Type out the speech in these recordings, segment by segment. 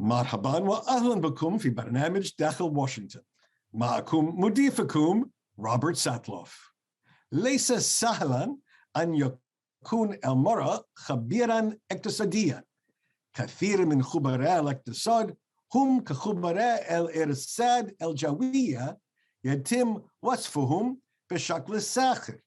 مرحبا وأهلا بكم في برنامج داخل واشنطن. معكم مضيفكم روبرت ساتلوف. ليس سهلا أن يكون المرء خبيرا اقتصاديا. كثير من خبراء الاقتصاد هم كخبراء الإرصاد الجوية، يتم وصفهم بشكل ساخر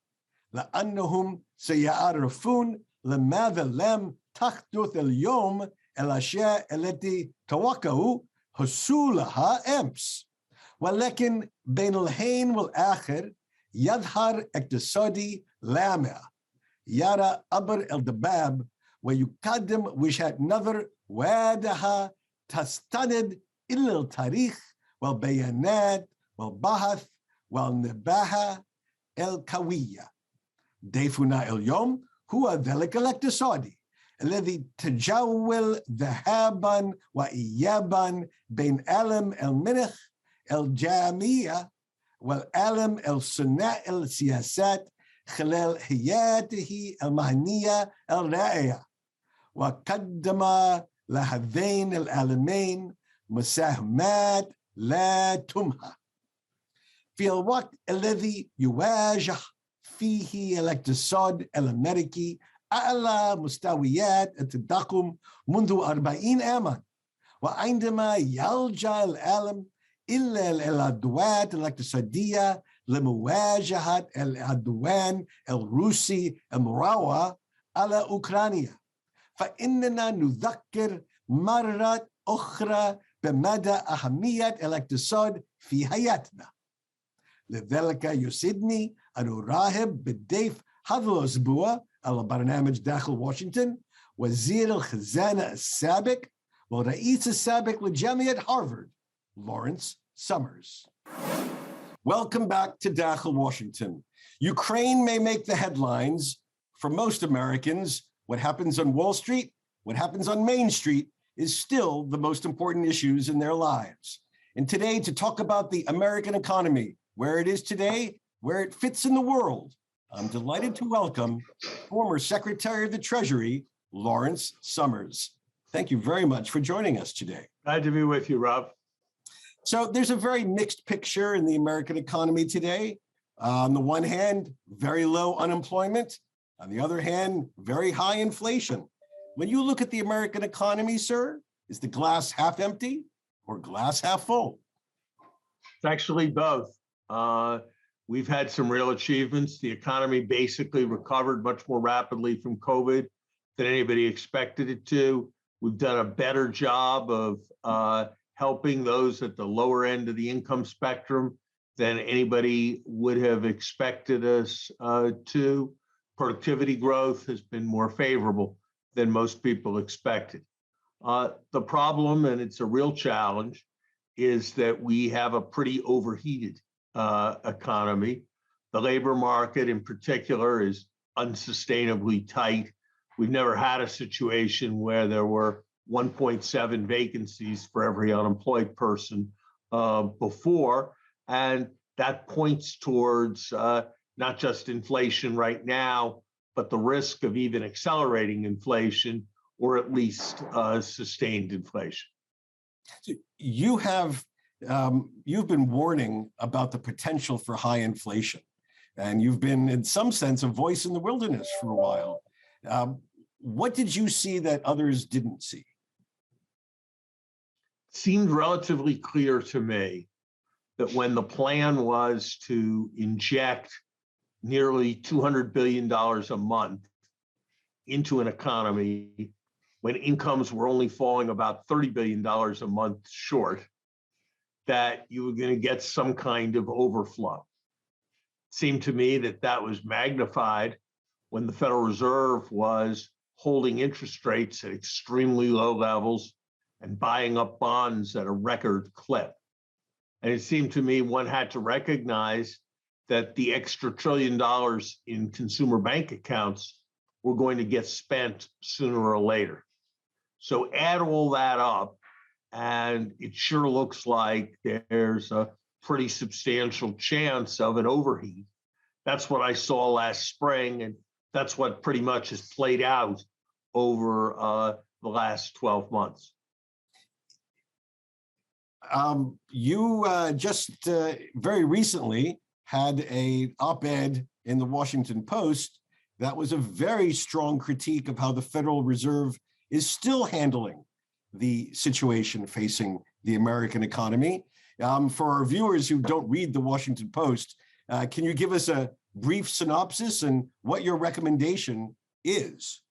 لأنهم سيعرفون لماذا لم تحدث اليوم الأشياء التي توقعوا حصولها أمس. ولكن بين الحين والآخر يظهر اقتصادي لامع يرى عبر الضباب ويقدم وجهة نظر واضحة تستند إلى التاريخ والبيانات والبحث والنباهة القوية. ضيفنا اليوم هو ذلك الاقتصادي الذي تجول ذهابا وإيابا بين عالم المنح الجامعية والعالم الصناع السياسات خلال حياته المهنية الرائعة، وقدم لهذين العالمين مساهمات لا تمحى. في الوقت الذي يواجه فيه الاقتصاد الأمريكي أعلى مستويات التضخم منذ 40 عاما، وعندما يلجأ العالم إلى الأدوات الاقتصادية لمواجهة العدوان الروسي المروع على أوكرانيا، فإننا نذكر مرة أخرى بمدى أهمية الاقتصاد في حياتنا. لذلك يسعدني أن أرحب بالضيف هذا الأسبوع على برنامج داخل واشنطن، وزير الخزانة السابق والرئيس السابق لجامعة هارفارد لورنس سامرز. Welcome back to Dakhel, Washington. Ukraine may make the headlines. For most Americans, what happens on Wall Street, what happens on Main Street is still the most important issues in their lives. And today, to talk about the American economy, where it is today, where it fits in the world, I'm delighted to welcome former Secretary of the Treasury, Lawrence Summers. Thank you very much for joining us today. Glad to be with you, Rob. So there's a very mixed picture in the American economy today. On the one hand, very low unemployment. On the other hand, very high inflation. When you look at the American economy, sir, is the glass half empty or glass half full? It's actually both. We've had some real achievements. The economy basically recovered much more rapidly from COVID than anybody expected it to. We've done a better job of helping those at the lower end of the income spectrum than anybody would have expected us to. Productivity growth has been more favorable than most people expected. The problem, and it's a real challenge, is that we have a pretty overheated economy. The labor market in particular is unsustainably tight. We've never had a situation where there were 1.7 vacancies for every unemployed person before. And that points towards not just inflation right now, but the risk of even accelerating inflation, or at least sustained inflation. You've been warning about the potential for high inflation, and you've been, in some sense, a voice in the wilderness for a while. What did you see that others didn't see? Seemed relatively clear to me that when the plan was to inject nearly $200 billion a month into an economy, when incomes were only falling about $30 billion a month short, that you were going to get some kind of overflow. It seemed to me that that was magnified when the Federal Reserve was holding interest rates at extremely low levels and buying up bonds at a record clip. And it seemed to me one had to recognize that the extra $1 trillion in consumer bank accounts were going to get spent sooner or later. So add all that up, and it sure looks like there's a pretty substantial chance of an overheat. That's what I saw last spring, and that's what pretty much has played out over the last 12 months. You just very recently had an op-ed in the Washington Post that was a very strong critique of how the Federal Reserve is still handling the situation facing the American economy. For our viewers who don't read the Washington Post, can you give us a brief synopsis and what your recommendation is?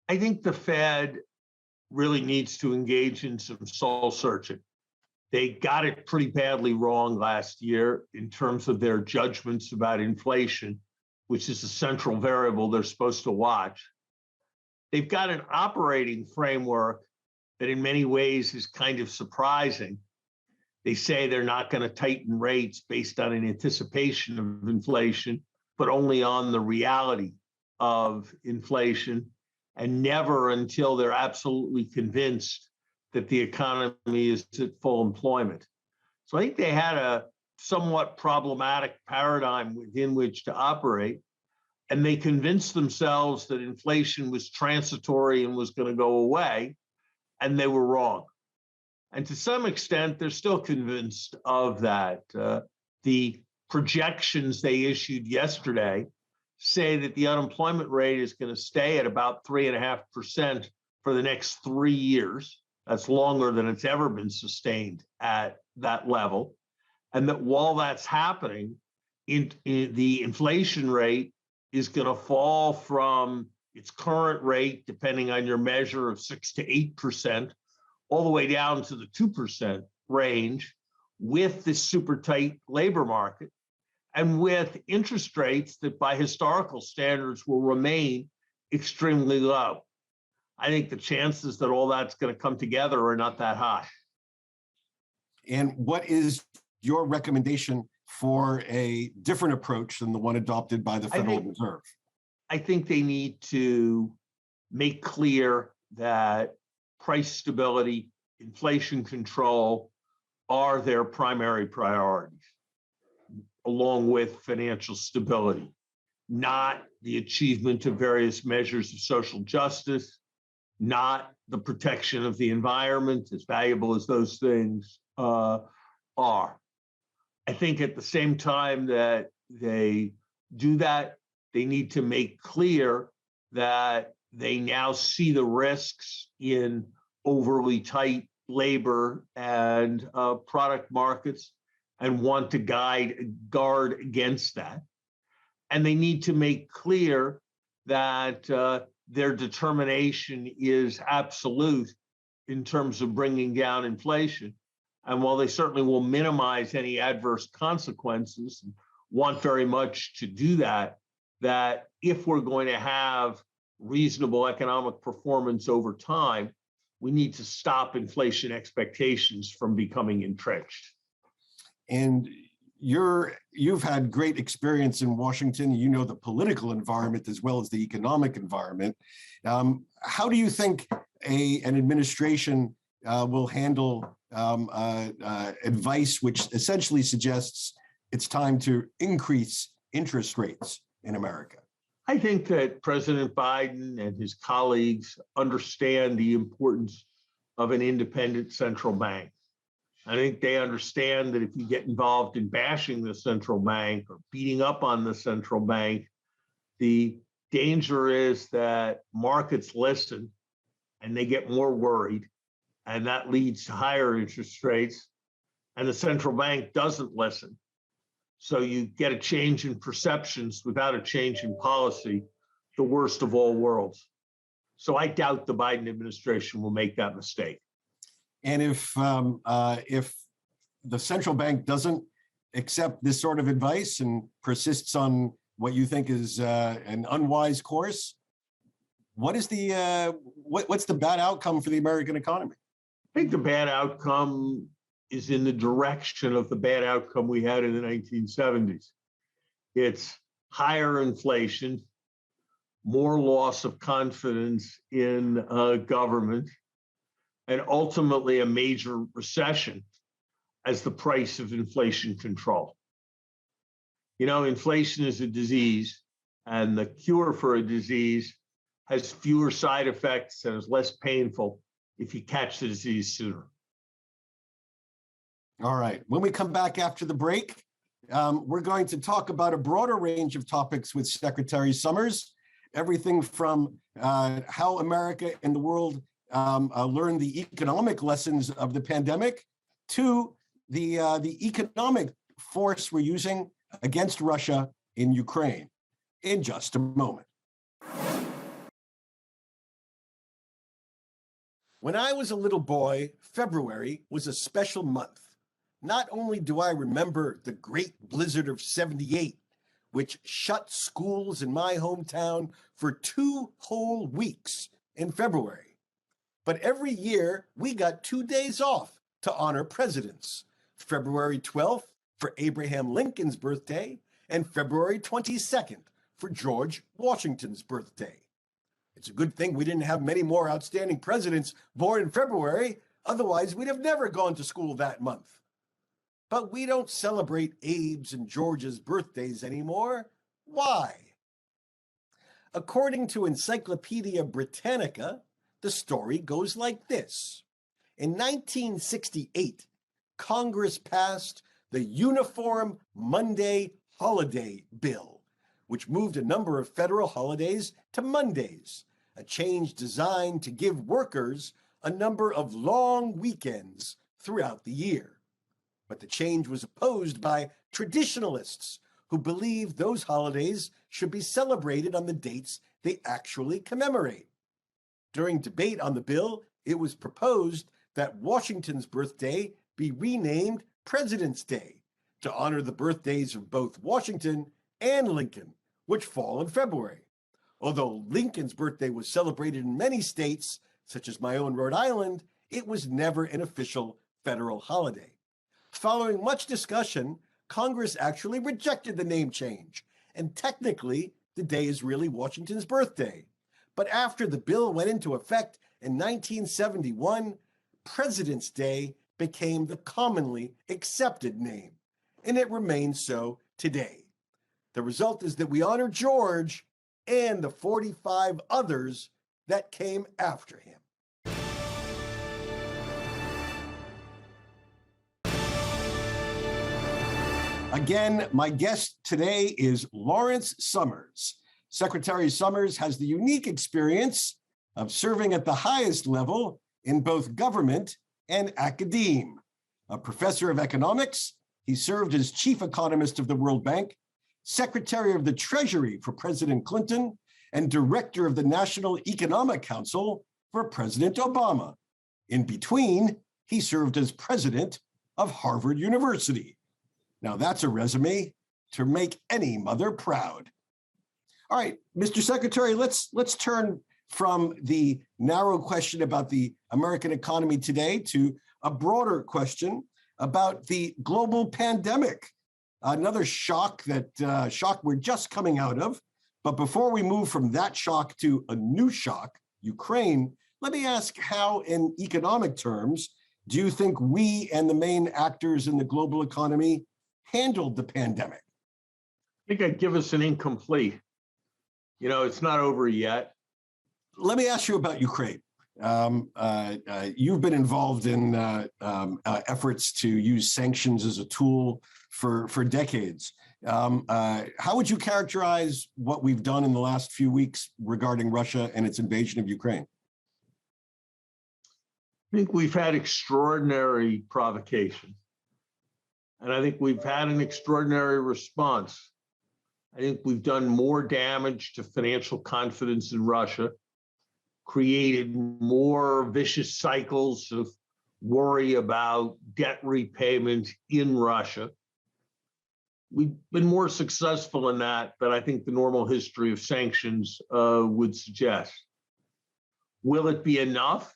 I think the Fed really needs to engage in some soul searching. They got it pretty badly wrong last year in terms of their judgments about inflation, which is the central variable they're supposed to watch. They've got an operating framework that in many ways is kind of surprising. They say they're not going to tighten rates based on an anticipation of inflation, but only on the reality of inflation, and never until they're absolutely convinced that the economy is at full employment. So I think they had a somewhat problematic paradigm within which to operate, and they convinced themselves that inflation was transitory and was going to go away, and they were wrong. And to some extent, they're still convinced of that. The projections they issued yesterday say that the unemployment rate is going to stay at about 3.5% for the next 3 years. That's longer than it's ever been sustained at that level. And that while that's happening, the inflation rate is going to fall from its current rate, depending on your measure, of 6 to 8%, all the way down to the 2% range, with this super tight labor market and with interest rates that by historical standards will remain extremely low. I think the chances that all that's going to come together are not that high. And what is your recommendation for a different approach than the one adopted by the Federal Reserve? I think they need to make clear that price stability, inflation control are their primary priorities, along with financial stability, not the achievement of various measures of social justice, not the protection of the environment, as valuable as those things are. I think at the same time that they do that, they need to make clear that they now see the risks in overly tight labor and product markets and want to guard against that. And they need to make clear that their determination is absolute in terms of bringing down inflation. And while they certainly will minimize any adverse consequences and want very much to do that, that if we're going to have reasonable economic performance over time, we need to stop inflation expectations from becoming entrenched. And you've had great experience in Washington. You know the political environment as well as the economic environment. How do you think an administration will handle advice which essentially suggests it's time to increase interest rates in America? I think that President Biden and his colleagues understand the importance of an independent central bank. I think they understand that if you get involved in bashing the central bank or beating up on the central bank, the danger is that markets listen and they get more worried, and that leads to higher interest rates, and the central bank doesn't listen. So you get a change in perceptions without a change in policy, the worst of all worlds. So I doubt the Biden administration will make that mistake. And if the central bank doesn't accept this sort of advice and persists on what you think is an unwise course, what's the bad outcome for the American economy? I think the bad outcome is in the direction of the bad outcome we had in the 1970s. It's higher inflation, more loss of confidence in government, and ultimately a major recession as the price of inflation control. You know, inflation is a disease, and the cure for a disease has fewer side effects and is less painful if you catch the disease sooner. All right. When we come back after the break, we're going to talk about a broader range of topics with Secretary Sامrz, everything from how America and the world learned the economic lessons of the pandemic to the economic force we're using against Russia in Ukraine in just a moment. When I was a little boy, February was a special month. Not only do I remember the great blizzard of '78, which shut schools in my hometown for 2 whole weeks in February, but every year we got 2 days off to honor presidents. February 12th for Abraham Lincoln's birthday and February 22nd for George Washington's birthday. It's a good thing we didn't have many more outstanding presidents born in February, otherwise we'd have never gone to school that month. But we don't celebrate Abe's and George's birthdays anymore. Why? According to Encyclopedia Britannica, the story goes like this. In 1968, Congress passed the Uniform Monday Holiday Bill, which moved a number of federal holidays to Mondays, a change designed to give workers a number of long weekends throughout the year. But the change was opposed by traditionalists who believed those holidays should be celebrated on the dates they actually commemorate. During debate on the bill, it was proposed that Washington's birthday be renamed President's Day to honor the birthdays of both Washington and Lincoln, which fall in February. Although Lincoln's birthday was celebrated in many states, such as my own Rhode Island, it was never an official federal holiday. Following much discussion, Congress actually rejected the name change, and technically, the day is really Washington's birthday. But after the bill went into effect in 1971, President's Day became the commonly accepted name, and it remains so today. The result is that we honor George and the 45 others that came after him. Again, my guest today is Lawrence Summers. Secretary Sامrz has the unique experience of serving at the highest level in both government and academe. A professor of economics, he served as chief economist of the World Bank, secretary of the Treasury for President Clinton, and director of the National Economic Council for President Obama. In between, he served as president of Harvard University. Now that's a resume to make any mother proud. All right, Mr. Secretary, let's turn from the narrow question about the American economy today to a broader question about the global pandemic, another shock we're just coming out of. But before we move from that shock to a new shock, Ukraine, let me ask how, in economic terms, do you think we and the main actors in the global economy handled the pandemic? I think I'd give us an incomplete. It's not over yet. Let me ask you about Ukraine. You've been involved in efforts to use sanctions as a tool for decades. How would you characterize what we've done in the last few weeks regarding Russia and its invasion of Ukraine? I think we've had extraordinary provocation. And I think we've had an extraordinary response. I think we've done more damage to financial confidence in Russia, created more vicious cycles of worry about debt repayment in Russia. We've been more successful in that than I think the normal history of sanctions would suggest. Will it be enough,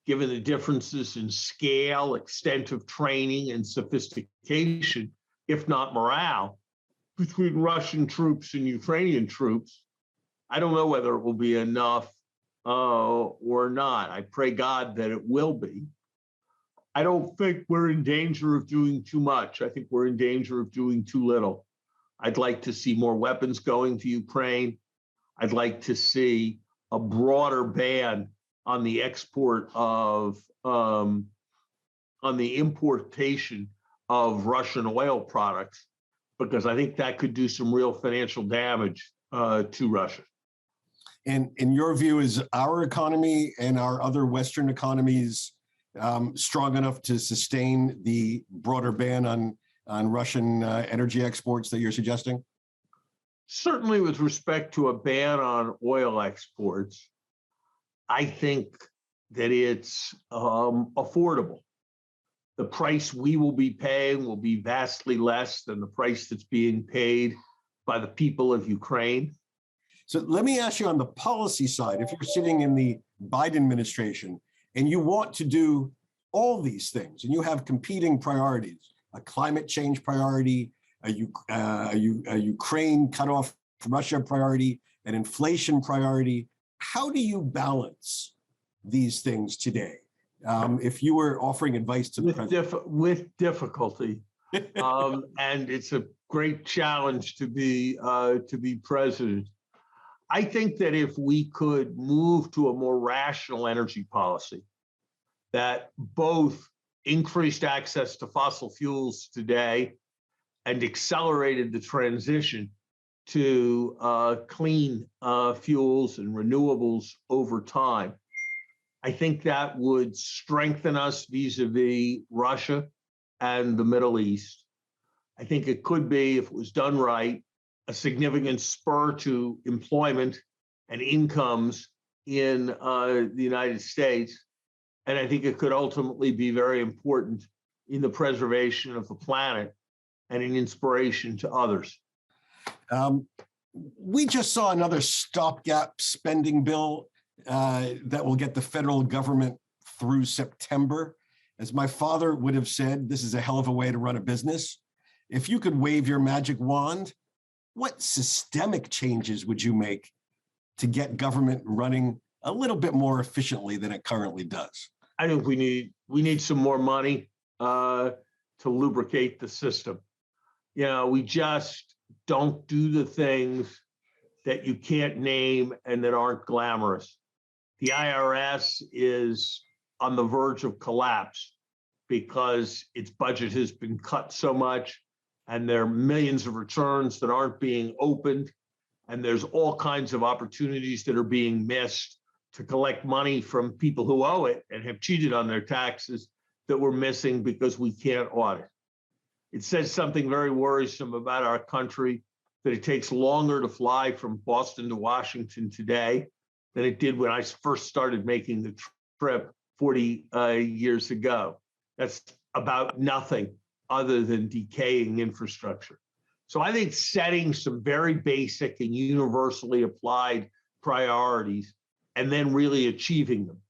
given the differences in scale, extent of training, and sophistication, if not morale, between Russian troops and Ukrainian troops? I don't know whether it will be enough or not. I pray God that it will be. I don't think we're in danger of doing too much. I think we're in danger of doing too little. I'd like to see more weapons going to Ukraine. I'd like to see a broader ban on the export of on the importation of Russian oil products, because I think that could do some real financial damage to Russia. And in your view, is our economy and our other Western economies strong enough to sustain the broader ban on Russian energy exports that you're suggesting? Certainly with respect to a ban on oil exports, I think that it's affordable. The price we will be paying will be vastly less than the price that's being paid by the people of Ukraine. So let me ask you on the policy side, if you're sitting in the Biden administration and you want to do all these things and you have competing priorities, a climate change priority, a Ukraine cut off from Russia priority, an inflation priority, how do you balance these things today? If you were offering advice to the president. With difficulty, and it's a great challenge to be president. I think that if we could move to a more rational energy policy that both increased access to fossil fuels today and accelerated the transition to clean fuels and renewables over time, I think that would strengthen us vis-a-vis Russia and the Middle East. I think it could be, if it was done right, a significant spur to employment and incomes in the United States. And I think it could ultimately be very important in the preservation of the planet and an inspiration to others. We just saw another stopgap spending bill that will get the federal government through September. As my father would have said, this is a hell of a way to run a business. If you could wave your magic wand, what systemic changes would you make to get government running a little bit more efficiently than it currently does? I think we need some more money to lubricate the system. You know, we just don't do the things that you can't name and that aren't glamorous. The IRS is on the verge of collapse because its budget has been cut so much, and there are millions of returns that aren't being opened, and there's all kinds of opportunities that are being missed to collect money from people who owe it and have cheated on their taxes that we're missing because we can't audit. It says something very worrisome about our country, that it takes longer to fly from Boston to Washington today than it did when I first started making the trip 40 years ago. That's about nothing other than decaying infrastructure. So I think setting some very basic and universally applied priorities and then really achieving them,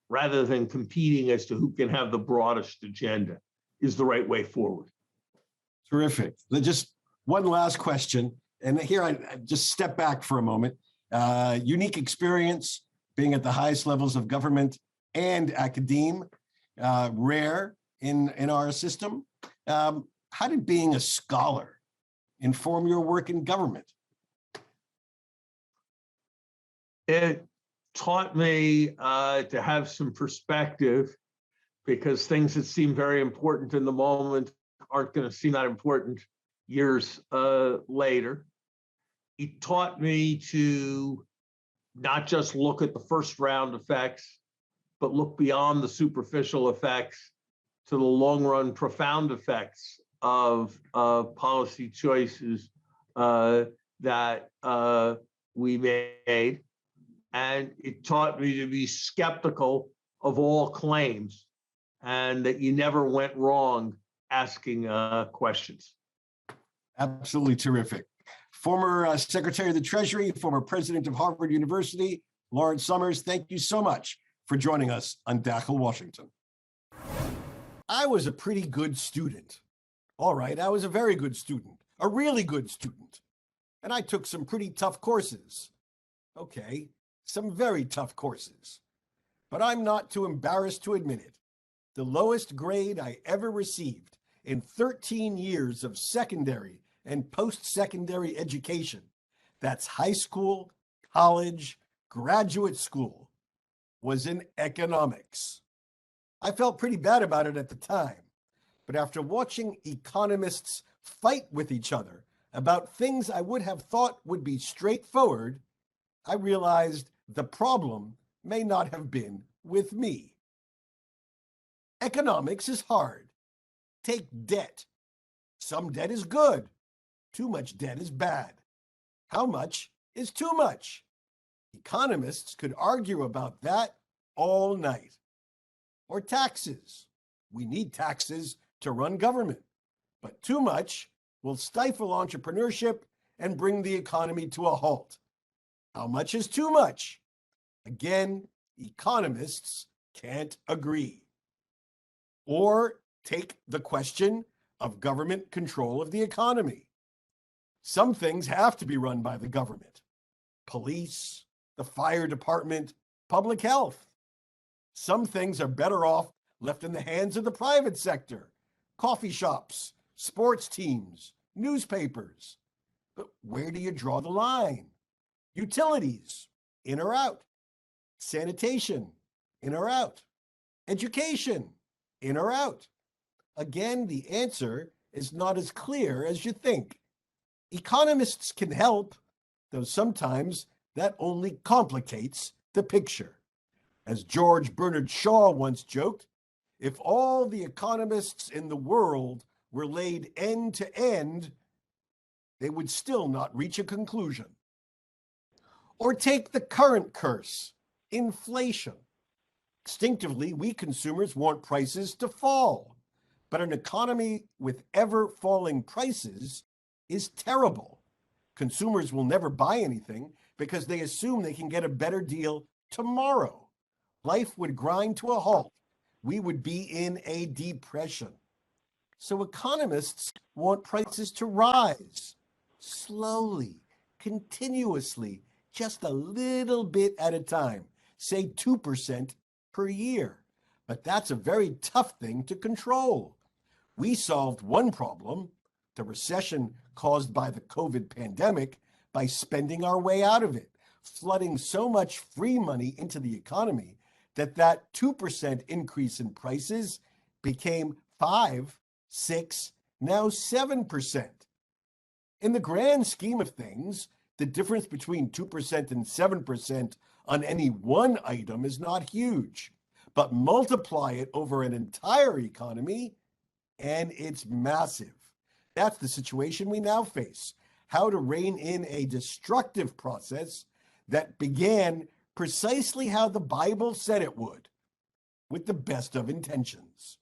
rather than competing as to who can have the broadest agenda, is the right way forward. Terrific. Just one last question. And here I just step back for a moment. Unique experience being at the highest levels of government and academe, rare in our system. How did being a scholar inform your work in government? It taught me to have some perspective, because things that seem very important in the moment aren't going to seem that important years later. It taught me to not just look at the first round effects, but look beyond the superficial effects to the long run profound effects of policy choices that we made. And it taught me to be skeptical of all claims, and that you never went wrong asking questions. Absolutely terrific. Former Secretary of the Treasury, former president of Harvard University, Lawrence Summers, thank you so much for joining us on Dakhel, Washington. I was a pretty good student. All right, I was a very good student, a really good student. And I took some pretty tough courses. Okay, some very tough courses. But I'm not too embarrassed to admit it. The lowest grade I ever received in 13 years of secondary and post-secondary education, that's high school, college, graduate school, was in economics. I felt pretty bad about it at the time, but after watching economists fight with each other about things I would have thought would be straightforward, I realized the problem may not have been with me. Economics is hard. Take debt. Some debt is good. Too much debt is bad. How much is too much? Economists could argue about that all night. Or taxes. We need taxes to run government, but too much will stifle entrepreneurship and bring the economy to a halt. How much is too much? Again, economists can't agree. Or take the question of government control of the economy. Some things have to be run by the government. Police, the fire department, public health. Some things are better off left in the hands of the private sector. Coffee shops, sports teams, newspapers. But where do you draw the line? Utilities, in or out? Sanitation, in or out? Education, in or out? Again, the answer is not as clear as you think. Economists can help, though sometimes that only complicates the picture. As George Bernard Shaw once joked, if all the economists in the world were laid end to end, they would still not reach a conclusion. Or take the current curse, inflation. Instinctively, we consumers want prices to fall, but an economy with ever falling prices is terrible. Consumers will never buy anything because they assume they can get a better deal tomorrow. Life would grind to a halt. We would be in a depression. So economists want prices to rise slowly, continuously, just a little bit at a time, say 2% per year. But that's a very tough thing to control. We solved one problem, the recession caused by the COVID pandemic, by spending our way out of it, flooding so much free money into the economy that 2% increase in prices became 5, 6, now 7%. In the grand scheme of things, the difference between 2% and 7% on any one item is not huge, but multiply it over an entire economy, and it's massive. That's the situation we now face. How to rein in a destructive process that began precisely how the Bible said it would, with the best of intentions.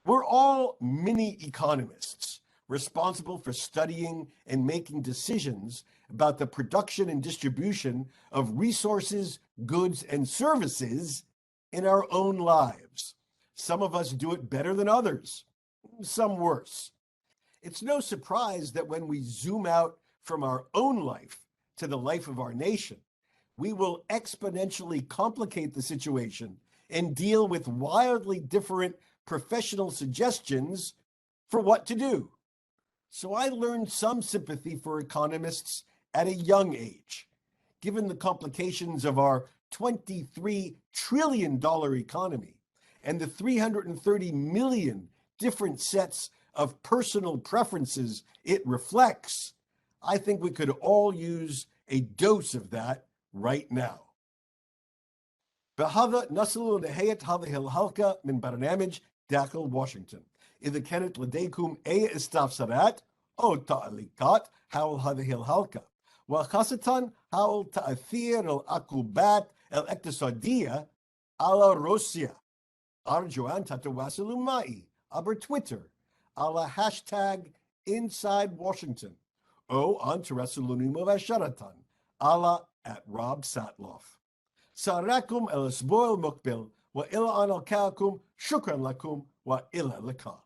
We're all mini economists, responsible for studying and making decisions about the production and distribution of resources, goods, and services in our own lives. Some of us do it better than others, some worse. It's no surprise that when we zoom out from our own life to the life of our nation, we will exponentially complicate the situation and deal with wildly different professional suggestions for what to do. So I learned some sympathy for economists at a young age. Given the complications of our $23 trillion economy and the 330 million different sets of personal preferences it reflects, I think we could all use a dose of that right now. بهذا نصل لنهاية هذه الحلقة من برنامج داخل واشنطن. إذا كانت لديكم أي استفسارات أو تعليقات حول هذه الحلقة، وخاصة حول تأثير العقوبات الاقتصادية على روسيا، أرجو أن تتواصلوا معي عبر تويتر على هاشتاغ Inside Washington أو أن تراسلوني مباشرة على @RobSatloff. سأراكم الأسبوع المقبل، وإلى أن ألقاكم شكرا لكم وإلى اللقاء.